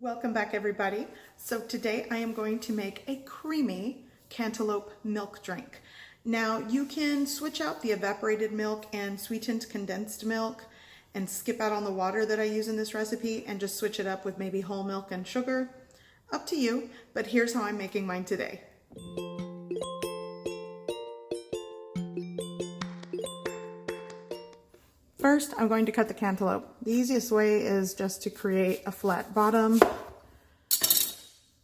Welcome back, everybody. So today I am going to make a creamy cantaloupe milk drink. Now you can switch out the evaporated milk and sweetened condensed milk and skip out on the water that I use in this recipe and just switch it up with maybe whole milk and sugar. Up to you, but here's how I'm making mine today. First, I'm going to cut the cantaloupe. The easiest way is just to create a flat bottom.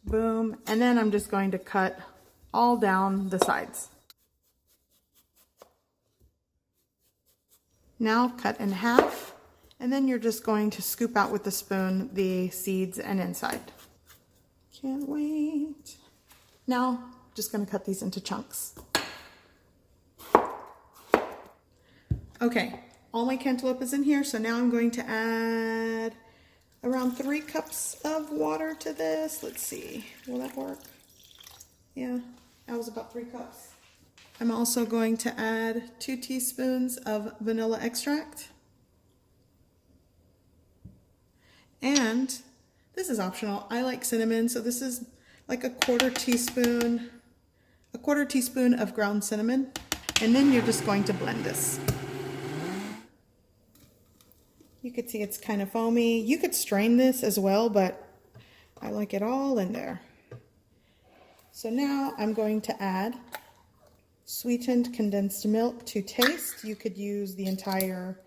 Boom. And then I'm just going to cut all down the sides. Now cut in half, and then you're just going to scoop out with the spoon the seeds and inside. Can't wait. Now, just going to cut these into chunks. Okay. All my cantaloupe is in here, so now I'm going to add around 3 cups of water to this. Let's see, will that work? Yeah, that was about 3 cups. I'm also going to add 2 teaspoons of vanilla extract. And this is optional. I like cinnamon, so this is like a quarter teaspoon of ground cinnamon. And then you're just going to blend this. You could see it's kind of foamy. You could strain this as well, but I like it all in there. So now I'm going to add sweetened condensed milk to taste. You could use the entire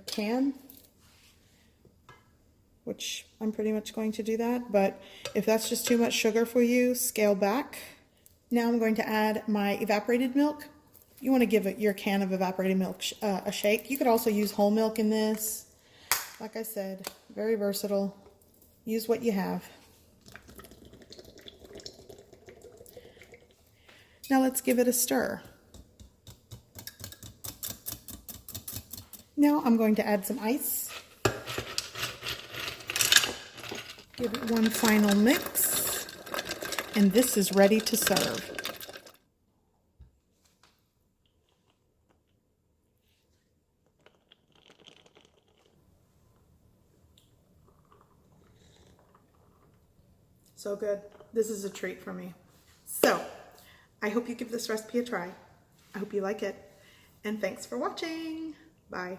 can, which I'm pretty much going to do that. But if that's just too much sugar for you, scale back. Now I'm going to add my evaporated milk. You want to give your can of evaporated milk a shake. You could also use whole milk in this. Like I said, very versatile. Use what you have. Now let's give it a stir. Now I'm going to add some ice. Give it one final mix. And this is ready to serve. So good. This is a treat for me. So, I hope you give this recipe a try. I hope you like it. And thanks for watching. Bye.